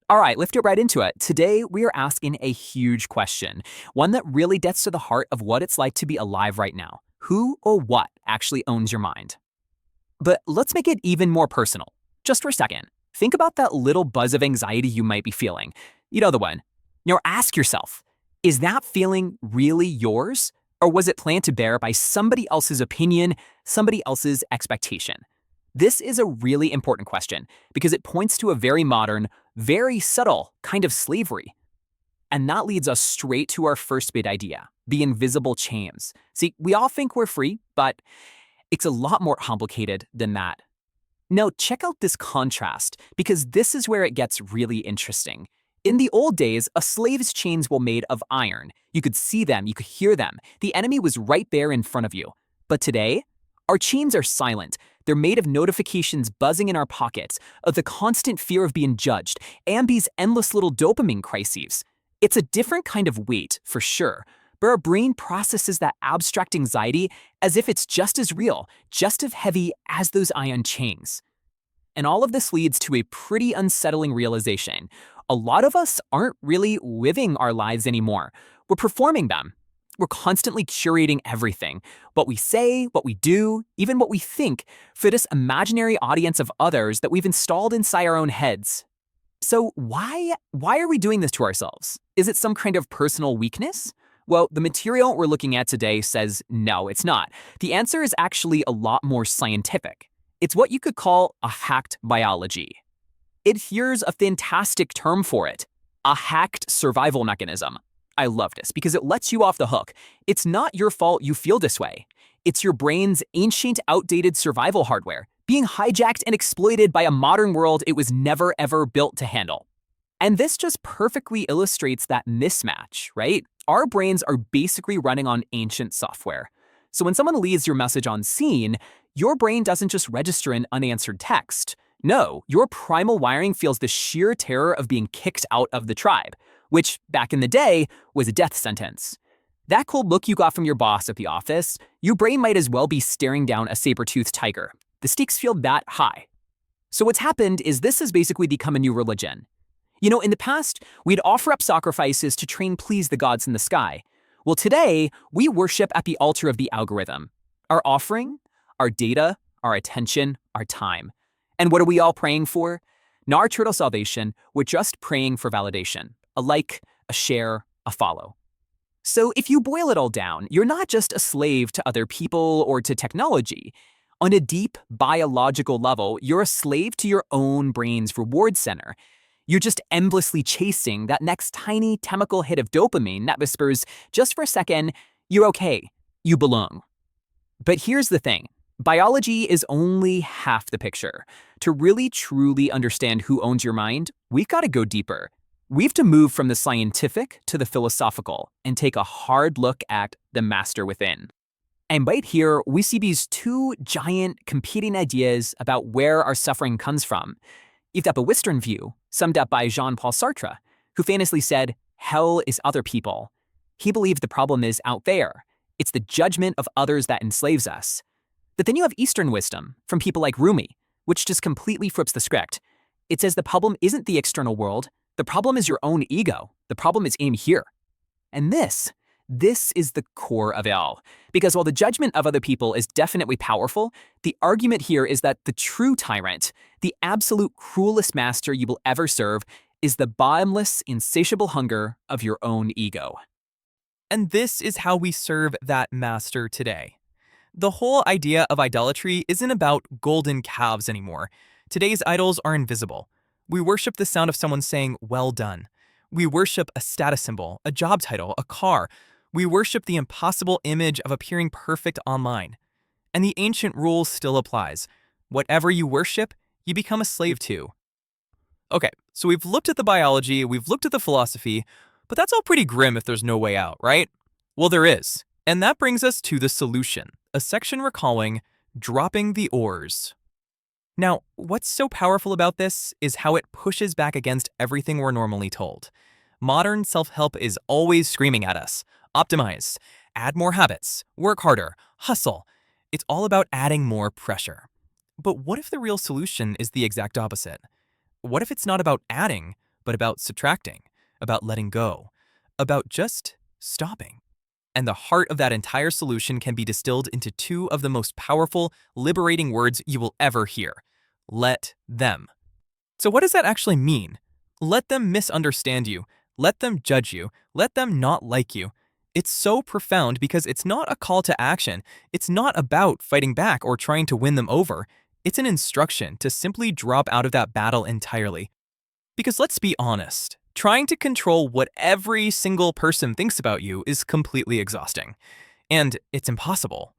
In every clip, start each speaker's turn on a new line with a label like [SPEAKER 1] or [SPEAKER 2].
[SPEAKER 1] All right, lift it right into it. Today, we are asking a huge question, one that really gets to the heart of what it's like to be alive right now. Who or what actually owns your mind? But let's make it even more personal. Just for a second, think about that little buzz of anxiety you might be feeling. You know the one. Now ask yourself, is that feeling really yours? Or was it planted there by somebody else's opinion, somebody else's expectation? This is a really important question because it points to a very modern, very subtle kind of slavery. And that leads us straight to our first big idea, the invisible chains. See, we all think we're free, but it's a lot more complicated than that. Now, check out this contrast, because this is where it gets really interesting. In the old days, a slave's chains were made of iron. You could see them, you could hear them. The enemy was right there in front of you. But today, our chains are silent. They're made of notifications buzzing in our pockets, of the constant fear of being judged, and these endless little dopamine crises. It's a different kind of weight, for sure, but our brain processes that abstract anxiety as if it's just as real, just as heavy as those iron chains. And all of this leads to a pretty unsettling realization. A lot of us aren't really living our lives anymore. We're performing them. We're constantly curating everything, what we say, what we do, even what we think, for this imaginary audience of others that we've installed inside our own heads. So why are we doing this to ourselves? Is it some kind of personal weakness? Well, the material we're looking at today says no, it's not. The answer is actually a lot more scientific. It's what you could call a hacked biology. Here's a fantastic term for it: a hacked survival mechanism. I love this because it lets you off the hook. It's not your fault you feel this way. It's your brain's ancient, outdated survival hardware being hijacked and exploited by a modern world it was never ever built to handle. And this just perfectly illustrates that mismatch, right? Our brains are basically running on ancient software. So when someone leaves your message unseen, your brain doesn't just register an unanswered text. No, your primal wiring feels the sheer terror of being kicked out of the tribe, which back in the day was a death sentence. That cold look you got from your boss at the office, your brain might as well be staring down a saber-toothed tiger. The stakes feel that high. So what's happened is this has basically become a new religion. You know, in the past, we'd offer up sacrifices to try and please the gods in the sky. Well, today, we worship at the altar of the algorithm. Our offering, our data, our attention, our time. And what are we all praying for? Not our turtle salvation, we're just praying for validation. A like, a share, a follow. So if you boil it all down, you're not just a slave to other people or to technology. On a deep biological level, you're a slave to your own brain's reward center. You're just endlessly chasing that next tiny chemical hit of dopamine that whispers, just for a second, you're okay, you belong. But here's the thing. Biology is only half the picture. To really truly understand who owns your mind, we've got to go deeper. We have to move from the scientific to the philosophical and take a hard look at the master within. And right here, we see these two giant competing ideas about where our suffering comes from. You've got the Western view, summed up by Jean-Paul Sartre, who famously said, "Hell is other people." He believed the problem is out there. It's the judgment of others that enslaves us. But then you have Eastern wisdom from people like Rumi, which just completely flips the script. It says the problem isn't the external world. The problem is your own ego. The problem is in here. And this is the core of it all. Because while the judgment of other people is definitely powerful, the argument here is that the true tyrant, the absolute cruelest master you will ever serve, is the bottomless, insatiable hunger of your own ego.
[SPEAKER 2] And this is how we serve that master today. The whole idea of idolatry isn't about golden calves anymore. Today's idols are invisible. We worship the sound of someone saying, "well done." We worship a status symbol, a job title, a car. We worship the impossible image of appearing perfect online. And the ancient rule still applies. Whatever you worship, you become a slave to. Okay, so we've looked at the biology, we've looked at the philosophy, but that's all pretty grim if there's no way out, right? Well, there is. And that brings us to the solution, a section we're calling Dropping the Oars. Now, what's so powerful about this is how it pushes back against everything we're normally told. Modern self-help is always screaming at us. Optimize, add more habits, work harder, hustle. It's all about adding more pressure. But what if the real solution is the exact opposite? What if it's not about adding, but about subtracting, about letting go, about just stopping. And the heart of that entire solution can be distilled into two of the most powerful, liberating words you will ever hear. Let them. So what does that actually mean? Let them misunderstand you. Let them judge you. Let them not like you. It's so profound because it's not a call to action. It's not about fighting back or trying to win them over. It's an instruction to simply drop out of that battle entirely. Because let's be honest, trying to control what every single person thinks about you is completely exhausting. And it's impossible.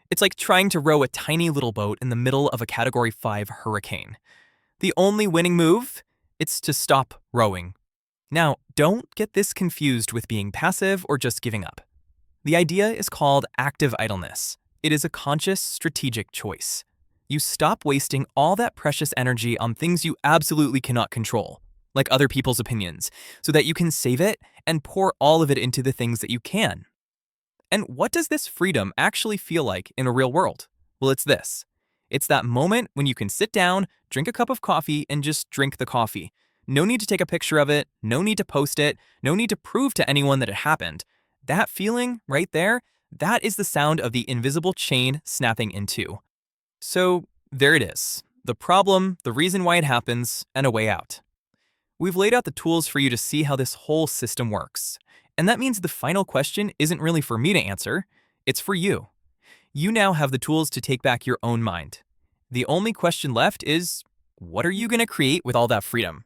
[SPEAKER 2] It's like trying to row a tiny little boat in the middle of a Category 5 hurricane. The only winning move? It's to stop rowing. Now, don't get this confused with being passive or just giving up. The idea is called active idleness. It is a conscious, strategic choice. You stop wasting all that precious energy on things you absolutely cannot control, like other people's opinions, so that you can save it and pour all of it into the things that you can. And what does this freedom actually feel like in a real world? Well, it's this. It's that moment when you can sit down, drink a cup of coffee, and just drink the coffee. No need to take a picture of it, no need to post it, no need to prove to anyone that it happened. That feeling right there, that is the sound of the invisible chain snapping in two. So there it is. The problem, the reason why it happens, and a way out. We've laid out the tools for you to see how this whole system works. And that means the final question isn't really for me to answer, it's for you. You now have the tools to take back your own mind. The only question left is, what are you going to create with all that freedom?